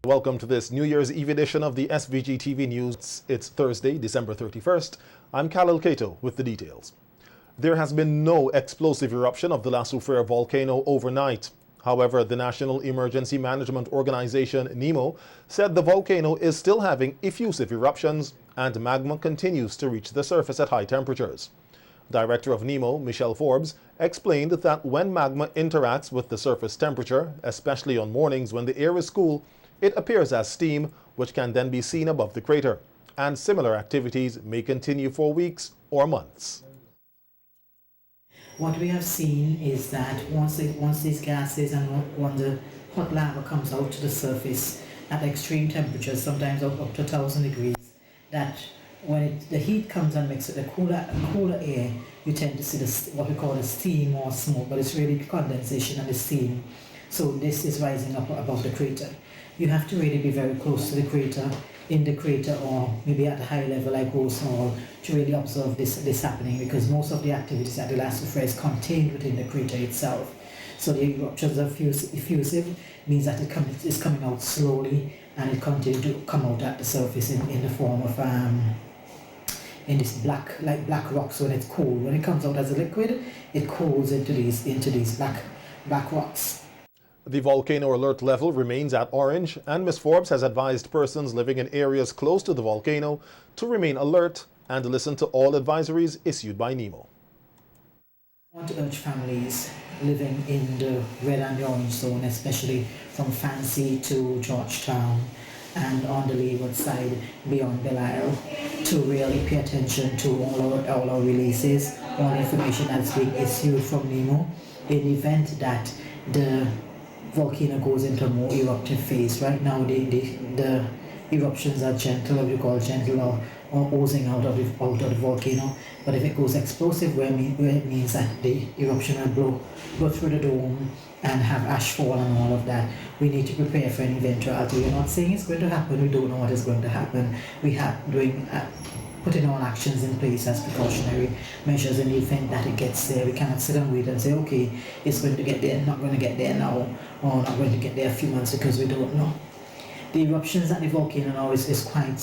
Welcome to this New Year's Eve edition of the SVG-TV News. It's Thursday, December 31st. I'm Khalil Kato with the details. There has been no explosive eruption of the Soufriere volcano overnight. However, the National Emergency Management Organization, NEMO, said the volcano is still having effusive eruptions and magma continues to reach the surface at high temperatures. Director of NEMO, Michelle Forbes, explained that when magma interacts with the surface temperature, especially on mornings when the air is cool, it appears as steam, which can then be seen above the crater, and similar activities may continue for weeks or months. What we have seen is that once these gases and when the hot lava comes out to the surface at extreme temperatures, sometimes up to 1,000 degrees, that when the heat comes and mixes with the cooler air, you tend to see what we call the steam or smoke, but it's really condensation and the steam. So this is rising up above the crater. You have to really be very close to the crater, in the crater, or maybe at a high level like Rose Hall, to really observe this happening, because most of the activities at the Soufriere is contained within the crater itself. So the eruptions are effusive, means that it is coming out slowly, and it continues to come out at the surface in the form of in this black rocks when it's cold. When it comes out as a liquid, it cools into these black rocks. The volcano alert level remains at orange, and Ms. Forbes has advised persons living in areas close to the volcano to remain alert and listen to all advisories issued by NEMO. I want to urge families living in the red and the orange zone, especially from Fancy to Georgetown and on the leeward side beyond Belial, to really pay attention to all our releases, all information that's being issued from NEMO in the event that the volcano goes into a more eruptive phase. Right now the eruptions are gentle, what we call gentle, or oozing out of the volcano. But if it goes explosive, where it means that the eruption will blow through the dome and have ash fall and all of that, we need to prepare for an eventuality. We're not saying it's going to happen, we don't know what is going to happen. We have putting all actions in place as precautionary measures in the event that it gets there. We cannot sit and wait and say, okay, it's going to get there, not going to get there now, or not going to get there a few months, because we don't know. The eruptions at the volcano now is quite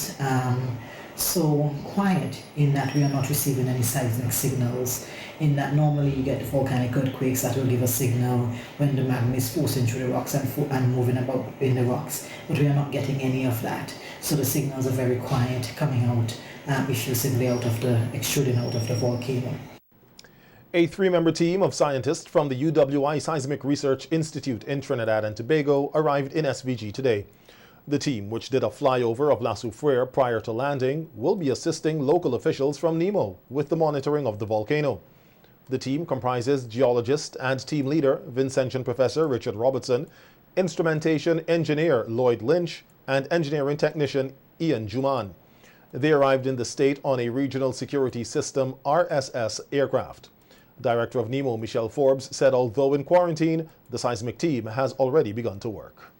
so quiet, in that we are not receiving any seismic signals, in that normally you get the volcanic earthquakes that will give a signal when the magma is forcing through the rocks and moving about in the rocks, but we are not getting any of that. So the signals are very quiet, coming out effusively extruding out of the volcano. A three-member team of scientists from the UWI Seismic Research Institute in Trinidad and Tobago arrived in SVG today. The team, which did a flyover of Soufriere prior to landing, will be assisting local officials from NEMO with the monitoring of the volcano. The team comprises geologist and team leader Vincentian Professor Richard Robertson, instrumentation engineer Lloyd Lynch, and engineering technician Ian Juman. They arrived in the state on a Regional Security System RSS aircraft. Director of NEMO, Michelle Forbes, said although in quarantine, the seismic team has already begun to work.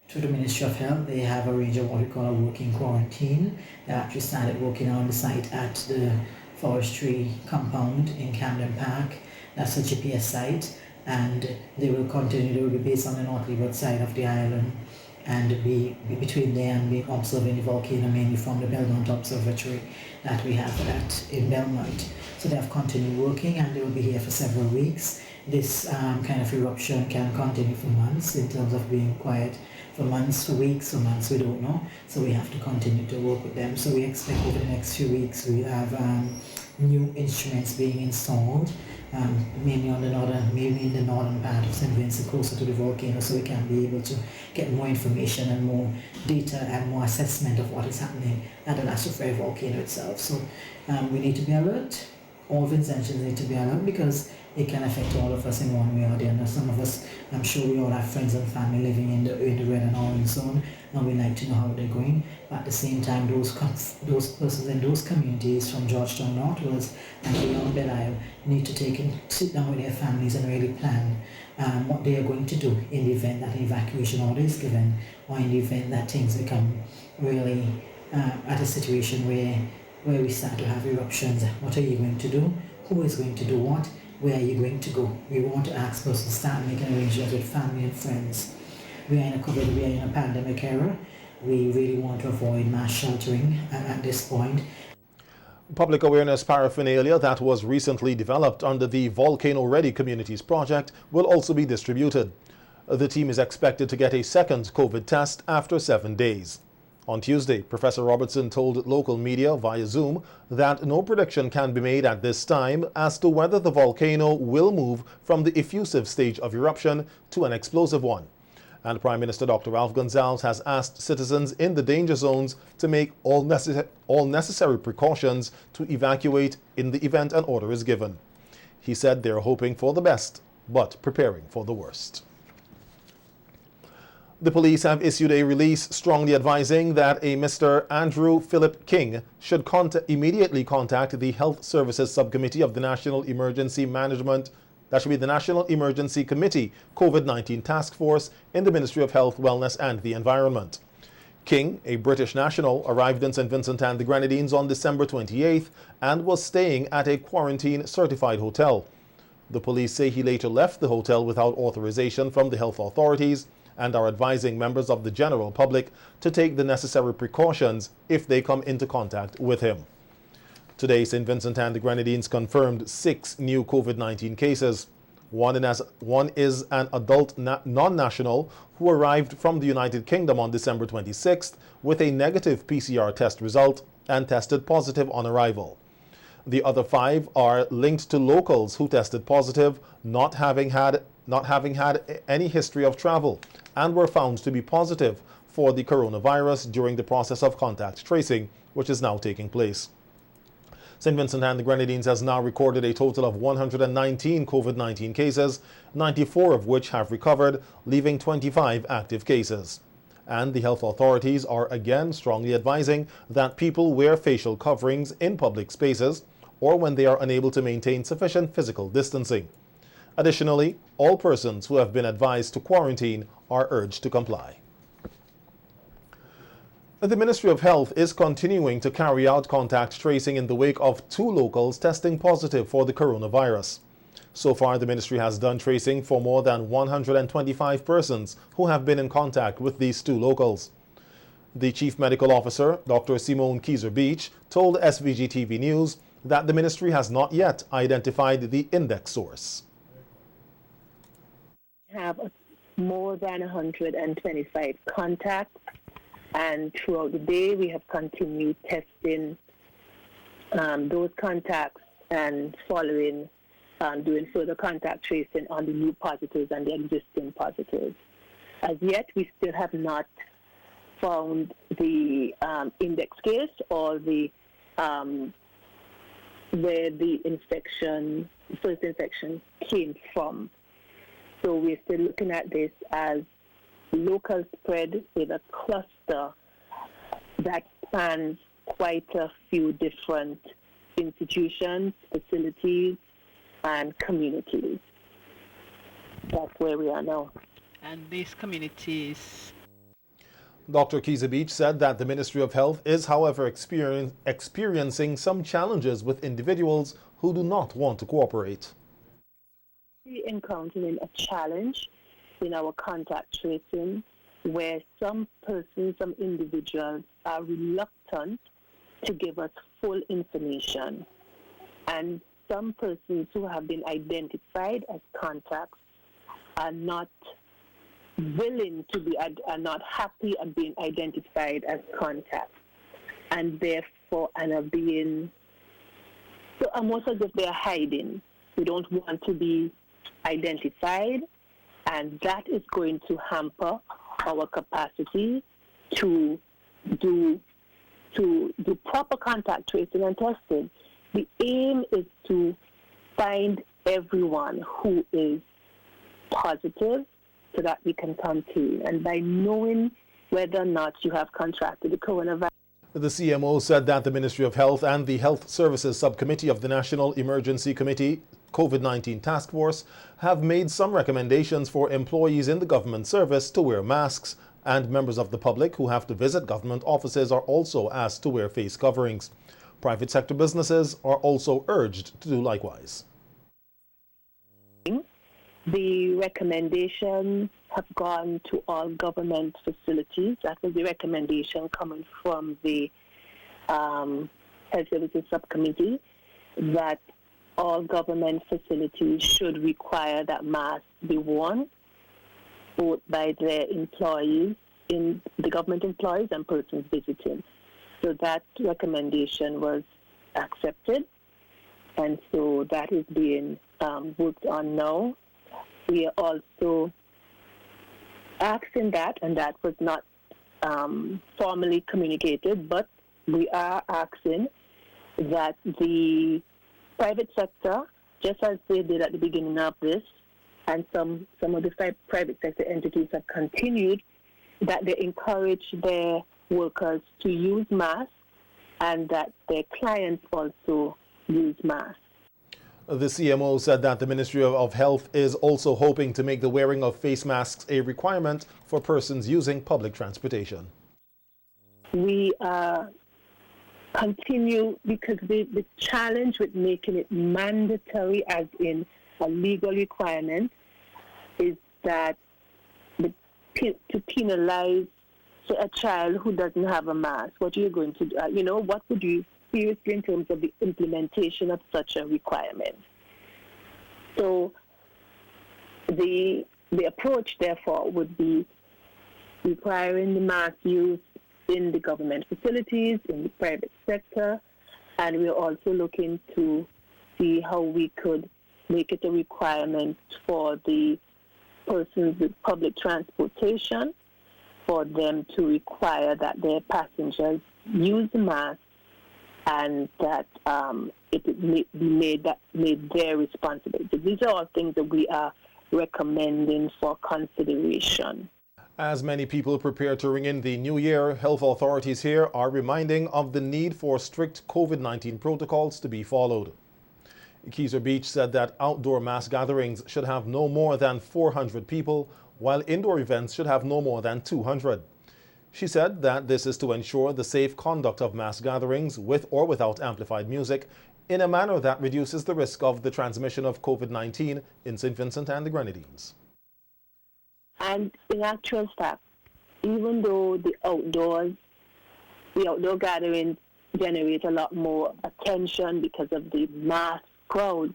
Through the Ministry of Health, they have arranged what we call a working quarantine. They actually started working on the site at the forestry compound in Camden Park. That's a GPS site, and they will be based on the north leeward side of the island, and be between there and be observing the volcano mainly from the Belmont Observatory that we have in Belmont. So they have continued working, and they will be here for several weeks. This kind of eruption can continue for months, in terms of being quiet for months, for weeks, for months, we don't know. So we have to continue to work with them. So we expect over the next few weeks we have new instruments being installed, mainly in the northern part of St. Vincent, closer to the volcano, so we can be able to get more information and more data and more assessment of what is happening at the Soufriere volcano itself. So we need to be alert. All Vincentians need to be alert, because it can affect all of us in one way or the other. Some of us, I'm sure we all have friends and family living in the red and orange zone, and we like to know how they're going. But at the same time, those persons in those communities from Georgetown northwards and beyond Belial need to sit down with their families and really plan what they are going to do in the event that an evacuation order is given, or in the event that things become really at a situation where we start to have eruptions. What are you going to do? Who is going to do what? Where are you going to go? We want to ask persons to start making arrangements with family and friends. we are in a pandemic era. We really want to avoid mass sheltering at this point. Public awareness paraphernalia that was recently developed under the Volcano Ready Communities project will also be distributed. The team is expected to get a second COVID test after 7 days. On Tuesday, Professor Robertson told local media via Zoom that no prediction can be made at this time as to whether the volcano will move from the effusive stage of eruption to an explosive one. And Prime Minister Dr. Ralph Gonsalves has asked citizens in the danger zones to make all necessary precautions to evacuate in the event an order is given. He said they're hoping for the best, but preparing for the worst. The police have issued a release strongly advising that a Mr. Andrew Philip King should immediately contact the Health Services Subcommittee of the National Emergency Management. That should be the National Emergency Committee COVID-19 Task Force in the Ministry of Health, Wellness and the Environment. King, a British national, arrived in St. Vincent and the Grenadines on December 28th and was staying at a quarantine-certified hotel. The police say he later left the hotel without authorization from the health authorities and are advising members of the general public to take the necessary precautions if they come into contact with him. Today, St. Vincent and the Grenadines confirmed 6 new COVID-19 cases. One is an adult non-national who arrived from the United Kingdom on December 26th with a negative PCR test result and tested positive on arrival. The other 5 are linked to locals who tested positive, not having had any history of travel, and were found to be positive for the coronavirus during the process of contact tracing, which is now taking place. St. Vincent and the Grenadines has now recorded a total of 119 COVID-19 cases, 94 of which have recovered, leaving 25 active cases. And the health authorities are again strongly advising that people wear facial coverings in public spaces or when they are unable to maintain sufficient physical distancing. Additionally, all persons who have been advised to quarantine are urged to comply. The Ministry of Health is continuing to carry out contact tracing in the wake of 2 locals testing positive for the coronavirus. So far, the ministry has done tracing for more than 125 persons who have been in contact with these 2 locals. The Chief Medical Officer, Dr. Simone Kieser-Beach, told SVG-TV News that the ministry has not yet identified the index source. We have more than 125 contacts, and throughout the day we have continued testing those contacts and following, doing further contact tracing on the new positives and the existing positives. As yet, we still have not found the index case or the where the first infection came from. So we're still looking at this as local spread with a cluster that spans quite a few different institutions, facilities, and communities. That's where we are now. And these communities? Dr. Kieser-Beach said that the Ministry of Health is, however, experiencing some challenges with individuals who do not want to cooperate. We're encountering a challenge in our contact tracing where some persons, some individuals are reluctant to give us full information. And some persons who have been identified as contacts are not willing to be, are not happy at being identified as contacts. And therefore, are being, so almost as if they're hiding. We don't want to be identified, and that is going to hamper our capacity to do proper contact tracing and testing. The aim is to find everyone who is positive so that we can contain. And by knowing whether or not you have contracted the coronavirus. The CMO said that the Ministry of Health and the Health Services Subcommittee of the National Emergency Committee COVID-19 Task Force have made some recommendations for employees in the government service to wear masks, and members of the public who have to visit government offices are also asked to wear face coverings. Private sector businesses are also urged to do likewise. The recommendations have gone to all government facilities. That was the recommendation coming from the Health Services Subcommittee, that all government facilities should require that masks be worn, both by their employees, in the government employees and persons visiting. So that recommendation was accepted, and so that is being worked on now. We are also asking that, and that was not formally communicated, but we are asking that the private sector, just as they did at the beginning of this, and some of the private sector entities have continued, that they encourage their workers to use masks and that their clients also use masks. The CMO said that the Ministry of Health is also hoping to make the wearing of face masks a requirement for persons using public transportation. We continue, because the challenge with making it mandatory, as in a legal requirement, is that to penalize a child who doesn't have a mask. What are you going to do? What would you seriously in terms of the implementation of such a requirement? So the approach, therefore, would be requiring the mask use in the government facilities, in the private sector, and we're also looking to see how we could make it a requirement for the persons with public transportation, for them to require that their passengers use the mask, and that it be made their responsibility. These are all things that we are recommending for consideration. As many people prepare to ring in the new year, health authorities here are reminding of the need for strict COVID-19 protocols to be followed. Keyser Beach said that outdoor mass gatherings should have no more than 400 people, while indoor events should have no more than 200. She said that this is to ensure the safe conduct of mass gatherings with or without amplified music in a manner that reduces the risk of the transmission of COVID-19 in St. Vincent and the Grenadines. And in actual fact, even though the outdoor gatherings generate a lot more attention because of the mass crowds,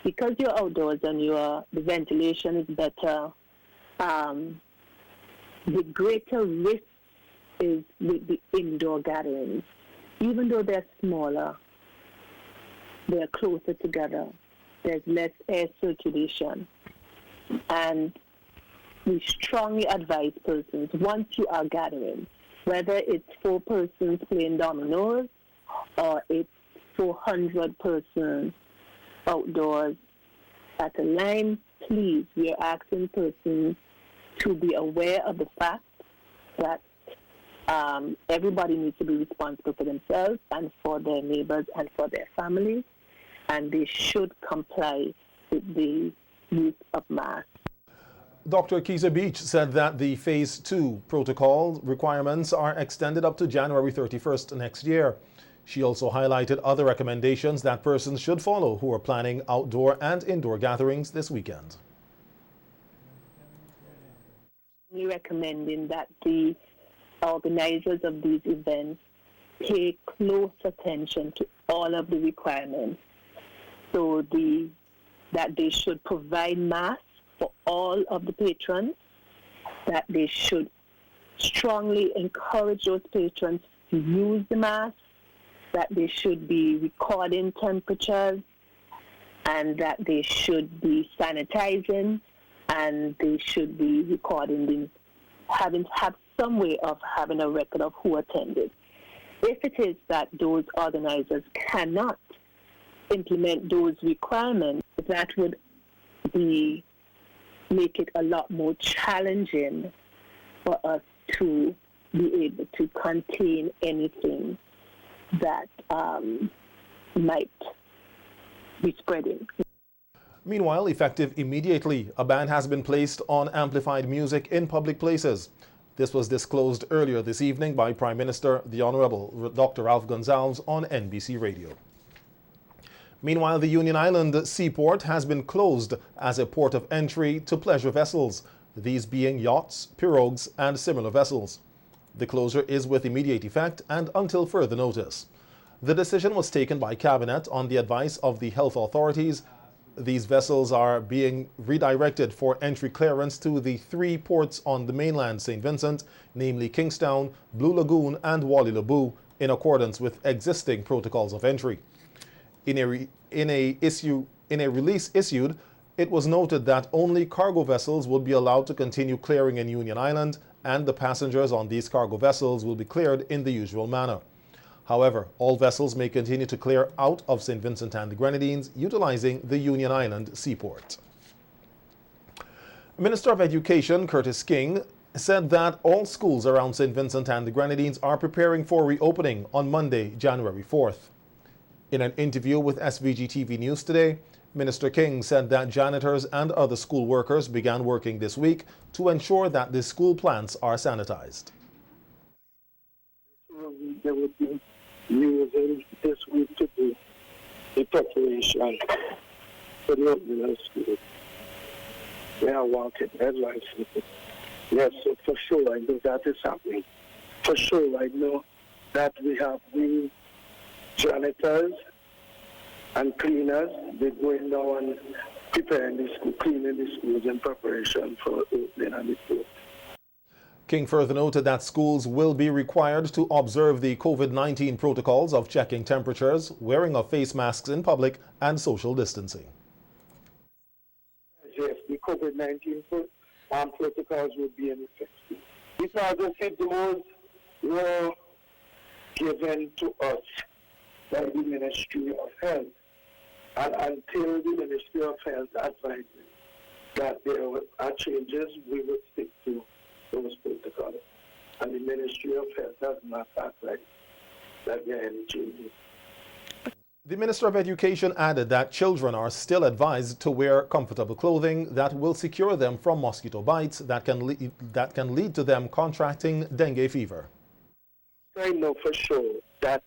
because you're outdoors and the ventilation is better, the greater risk is with the indoor gatherings. Even though they're smaller, they're closer together, there's less air circulation. And we strongly advise persons, once you are gathering, whether it's 4 persons playing dominoes or it's 400 persons outdoors at a line, please, we are asking persons to be aware of the fact that everybody needs to be responsible for themselves and for their neighbors and for their families, and they should comply with the use of masks. Dr. Keyser Beach said that the Phase 2 protocol requirements are extended up to January 31st next year. She also highlighted other recommendations that persons should follow who are planning outdoor and indoor gatherings this weekend. We're recommending that the organizers of these events pay close attention to all of the requirements, so that they should provide masks for all of the patrons, that they should strongly encourage those patrons to use the mask, that they should be recording temperatures, and that they should be sanitizing, and they should be recording have some way of having a record of who attended. If it is that those organizers cannot implement those requirements, that would make it a lot more challenging for us to be able to contain anything that might be spreading. Meanwhile, effective immediately, a ban has been placed on amplified music in public places. This was disclosed earlier this evening by Prime Minister, the Honorable Dr. Ralph Gonsalves on NBC Radio. Meanwhile, the Union Island seaport has been closed as a port of entry to pleasure vessels. these being yachts, pirogues, and similar vessels. The closure is with immediate effect and until further notice. The decision was taken by Cabinet on the advice of the health authorities. These vessels are being redirected for entry clearance to the 3 ports on the mainland St. Vincent, namely Kingstown, Blue Lagoon, and Wally Laboo, in accordance with existing protocols of entry. In a release issued, it was noted that only cargo vessels would be allowed to continue clearing in Union Island, and the passengers on these cargo vessels will be cleared in the usual manner. However, all vessels may continue to clear out of St. Vincent and the Grenadines utilizing the Union Island seaport. Minister of Education Curtis King said that all schools around St. Vincent and the Grenadines are preparing for reopening on Monday, January 4th. In an interview with SVG-TV News today, Minister King said that janitors and other school workers began working this week to ensure that the school plants are sanitized. There would be using this week to do the preparation for the opening of the school. They are working advice. Yes, so for sure I know that is happening. For sure I know that we have new janitors and cleaners. They're going now and preparing the school, cleaning the schools in preparation for opening and the school. King further noted that schools will be required to observe the COVID-19 protocols of checking temperatures, wearing of face masks in public, and social distancing. Yes, the COVID-19 protocols will be in effect. Because I said those were given to us by the Ministry of Health. And until the Ministry of Health advises that there are changes, we will stick to those protocols. And the Ministry of Health has not advised that there are any changes. The Minister of Education added that children are still advised to wear comfortable clothing that will secure them from mosquito bites that can lead to them contracting dengue fever. I know for sure that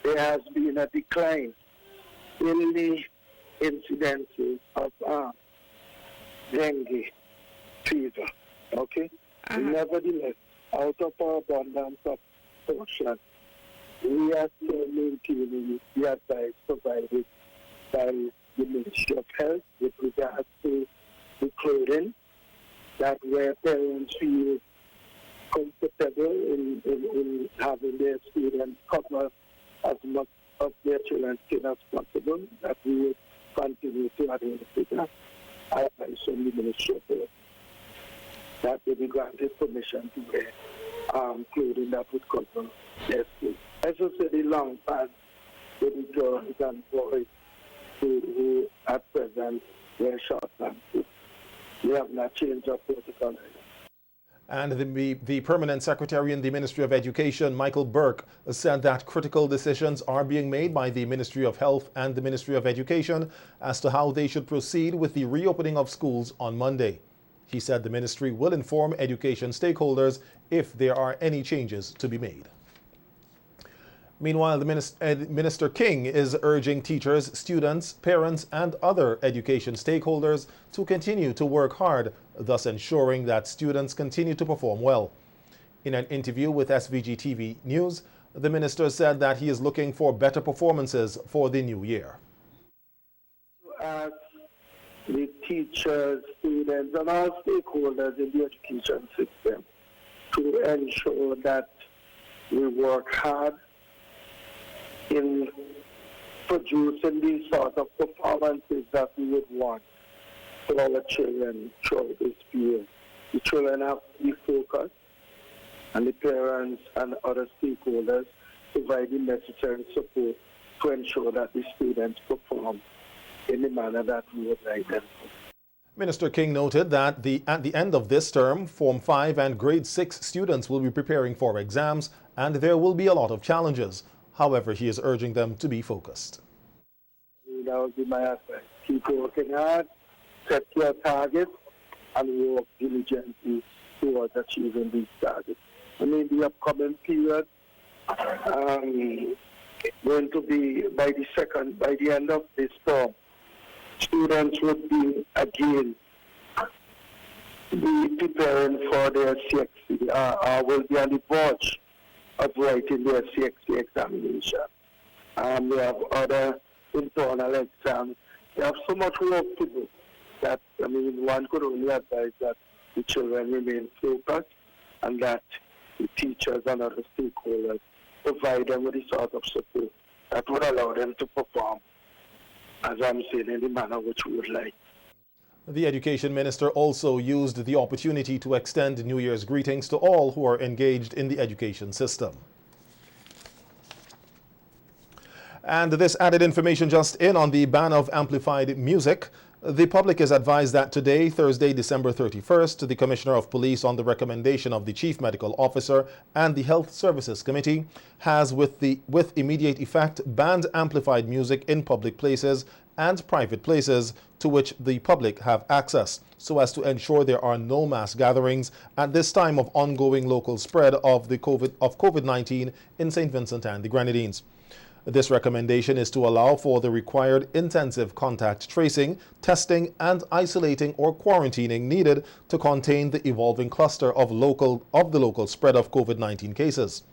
there has been a decline in the incidences of dengue fever. Okay? Nevertheless, out of our abundance of caution, we are still maintaining the advice provided by the Ministry of Health with regards to the clothing, that where parents feel comfortable in having their students cover as much of their children's skin as possible, that we will continue to adhere to that advice from the Ministry of Health, that they be granted permission to wear clothing that would cover their skin. As I said, the long pants with the girls and boys who at present wear short pants. We have not changed our protocol. And the Permanent Secretary in the Ministry of Education, Michael Burke, said that critical decisions are being made by the Ministry of Health and the Ministry of Education as to how they should proceed with the reopening of schools on Monday. He said the ministry will inform education stakeholders if there are any changes to be made. Meanwhile, Minister King is urging teachers, students, parents, and other education stakeholders to continue to work hard, thus ensuring that students continue to perform well. In an interview with SVG-TV News, the minister said that he is looking for better performances for the new year. As the teachers, students, and all stakeholders in the education system to ensure that we work hard in producing these sort of performances that we would want for our children throughout this period. The children have to be focused, and the parents and other stakeholders provide the necessary support to ensure that the students perform in the manner that we would like them to. Minister King noted that at the end of this term, Form 5 and Grade 6 students will be preparing for exams, and there will be a lot of challenges. However, he is urging them to be focused. That would be my advice. Keep working hard, set your targets, and work diligently towards achieving these targets. And in the upcoming period, going to be by the end of this term, students would be again be preparing for their CXC, will be on the verge of writing their CXC examination. We have other internal exams. We have so much work to do that, one could only advise that the children remain focused and that the teachers and other stakeholders provide them with the sort of support that would allow them to perform, as I'm saying, in the manner which we would like. The Education Minister also used the opportunity to extend New Year's greetings to all who are engaged in the education system. And this added information just in on the ban of amplified music. The public is advised that today, Thursday, December 31st, the Commissioner of Police, on the recommendation of the Chief Medical Officer and the Health Services Committee, has with immediate effect banned amplified music in public places and private places to which the public have access, so as to ensure there are no mass gatherings at this time of ongoing local spread of COVID-19 in St. Vincent and the Grenadines. This recommendation is to allow for the required intensive contact tracing, testing, and isolating or quarantining needed to contain the evolving cluster of the local spread of COVID-19 cases.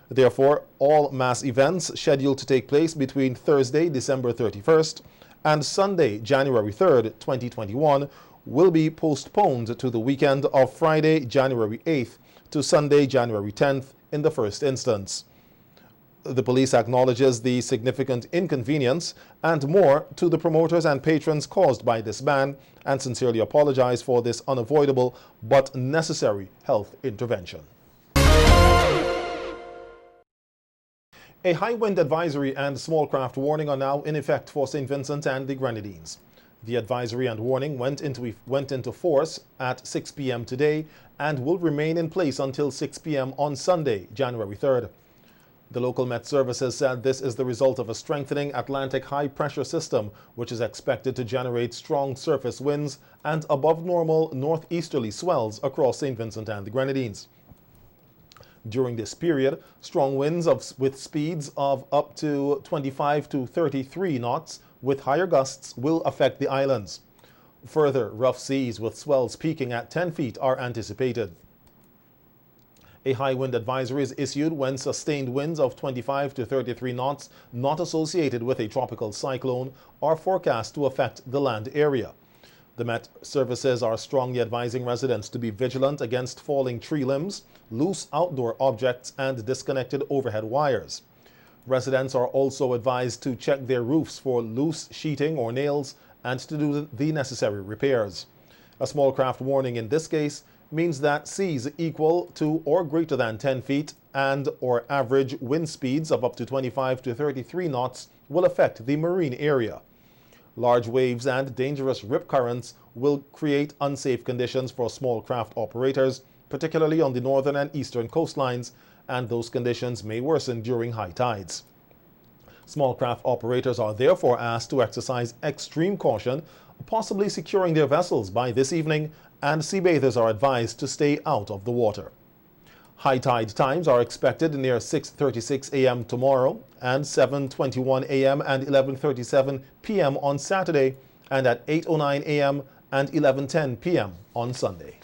Therefore, all mass events scheduled to take place between Thursday, December 31st, and Sunday, January 3rd, 2021, will be postponed to the weekend of Friday, January 8th to Sunday, January 10th in the first instance. The police acknowledges the significant inconvenience and more to the promoters and patrons caused by this ban and sincerely apologize for this unavoidable but necessary health intervention. A high wind advisory and small craft warning are now in effect for St. Vincent and the Grenadines. The advisory and warning went into force at 6 p.m. today and will remain in place until 6 p.m. on Sunday, January 3rd. The local Met Services said this is the result of a strengthening Atlantic high-pressure system, which is expected to generate strong surface winds and above-normal northeasterly swells across St. Vincent and the Grenadines. During this period, strong winds with speeds of up to 25 to 33 knots with higher gusts will affect the islands. Further, rough seas with swells peaking at 10 feet are anticipated. A high wind advisory is issued when sustained winds of 25 to 33 knots not associated with a tropical cyclone are forecast to affect the land area. The Met Services are strongly advising residents to be vigilant against falling tree limbs, loose outdoor objects, and disconnected overhead wires. Residents are also advised to check their roofs for loose sheeting or nails and to do the necessary repairs. A small craft warning in this case means that seas equal to or greater than 10 feet and or average wind speeds of up to 25 to 33 knots will affect the marine area. Large waves and dangerous rip currents will create unsafe conditions for small craft operators, particularly on the northern and eastern coastlines, and those conditions may worsen during high tides. Small craft operators are therefore asked to exercise extreme caution, possibly securing their vessels by this evening, and sea bathers are advised to stay out of the water. High tide times are expected near 6:36 a.m. tomorrow and 7:21 a.m. and 11:37 p.m. on Saturday, and at 8:09 a.m. and 11:10 p.m. on Sunday.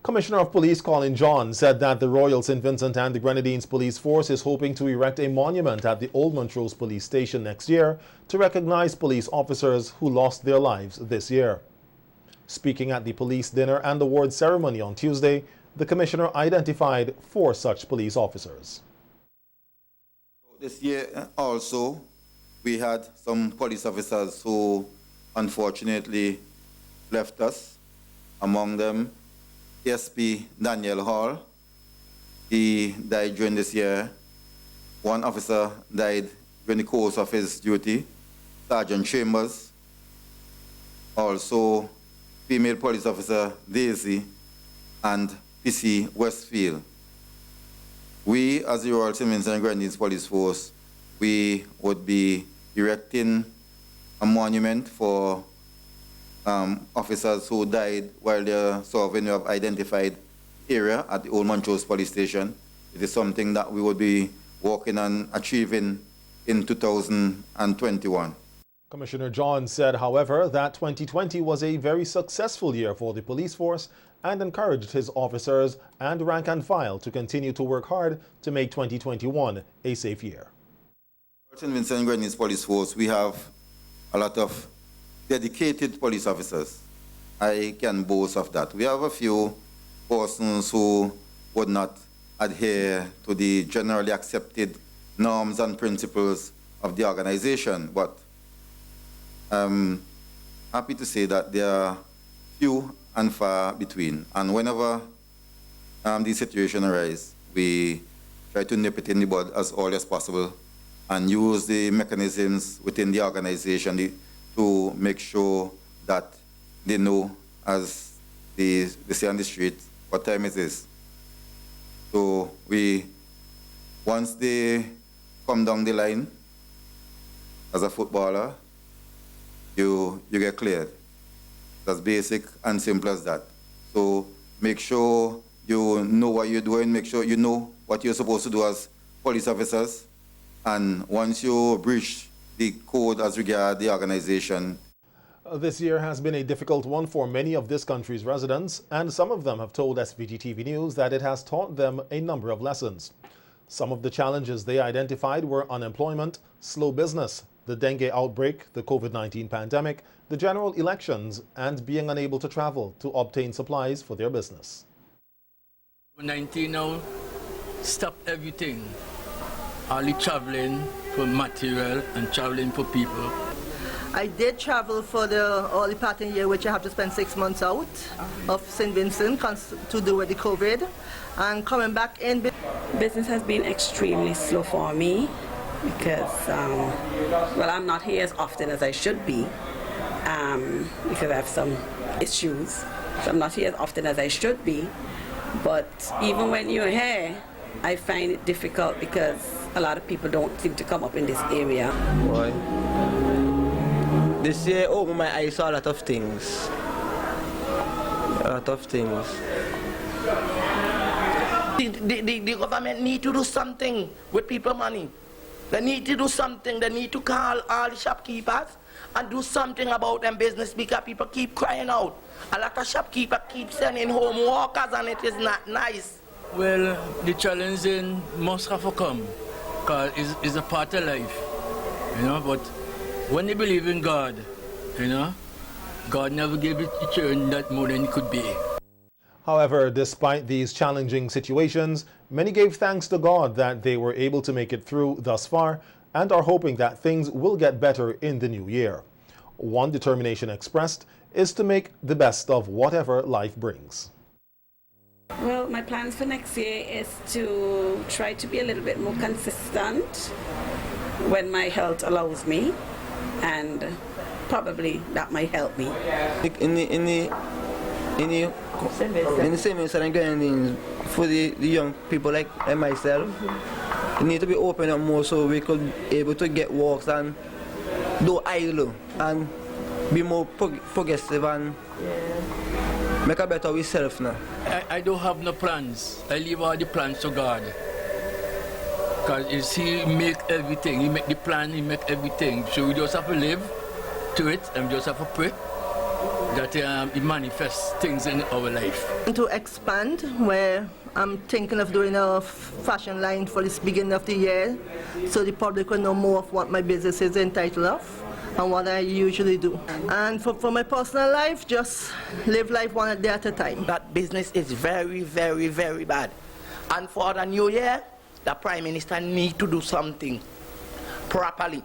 Commissioner of Police Colin John said that the Royal St. Vincent and the Grenadines Police Force is hoping to erect a monument at the Old Montrose Police Station next year to recognize police officers who lost their lives this year. Speaking at the police dinner and award ceremony on Tuesday, the Commissioner identified 4 such police officers. This year also, we had some police officers who unfortunately left us. Among them, ASP Daniel Hall. He died during this year. 1 officer died during the course of his duty, Sergeant Chambers. Also, female police officer Daisy and PC Westfield. We, as the Royal St. Vincent and Grenadines Police Force, we would be erecting a monument for officers who died while they're serving. We have identified area at the Old Montrose Police Station. It is something that we would be working on achieving in 2021. Commissioner John said, however, that 2020 was a very successful year for the police force and encouraged his officers and rank and file to continue to work hard to make 2021 a safe year. In Vincent and Grenadines Police Force, we have a lot of dedicated police officers. I can boast of that. We have a few persons who would not adhere to the generally accepted norms and principles of the organization, but I'm happy to say that there are few and far between. And whenever these situations arise, we try to nip it in the bud as early as possible and use the mechanisms within the organization to make sure that they know, as they say on the street, what time it is. So once they come down the line, as a footballer, you get cleared. That's basic and simple as that. So make sure you know what you're doing, make sure you know what you're supposed to do as police officers, and once you breach the code as regards the organization. This year has been a difficult one for many of this country's residents, and some of them have told SVG-TV News that it has taught them a number of lessons. Some of the challenges they identified were unemployment, slow business, the dengue outbreak, the COVID-19 pandemic, the general elections, and being unable to travel to obtain supplies for their business. COVID-19 now stopped everything. All the traveling for material and traveling for people. I did travel for the early part of the year, which I have to spend 6 months out of St. Vincent to do with the COVID, and coming back in. Business has been extremely slow for me because, well, I'm not here as often as I should be because I have some issues. So I'm not here as often as I should be, but even when you're here, I find it difficult because a lot of people don't seem to come up in this area. Boy. This year opened my eyes to a lot of things. A lot of things. The government need to do something with people's money. They need to do something. They need to call all the shopkeepers and do something about them business because people keep crying out. A lot of shopkeepers keep sending home workers and it is not nice. Well, the challenging must have to come because it's a part of life, you know, but when you believe in God, you know, God never gave it a churn that more than it could be. However, despite these challenging situations, many gave thanks to God that they were able to make it through thus far and are hoping that things will get better in the new year. One determination expressed is to make the best of whatever life brings. Well, my plans for next year is to try to be a little bit more consistent when my health allows me, and probably that might help me. In the same way, I'm going for the young people like myself, we need to be open up more so we could be able to get walks and do idle and be more progressive and make a better ourselves now. I don't have no plans. I leave all the plans to God. Because He make everything. He make the plan, He make everything. So we just have to live to it and we just have to pray that He manifests things in our life. To expand, where I'm thinking of doing a fashion line for this beginning of the year, so the public will know more of what my business is entitled of and what I usually do. And for my personal life, just live life one day at a time. That business is very, very, very bad. And for the new year, the Prime Minister needs to do something properly.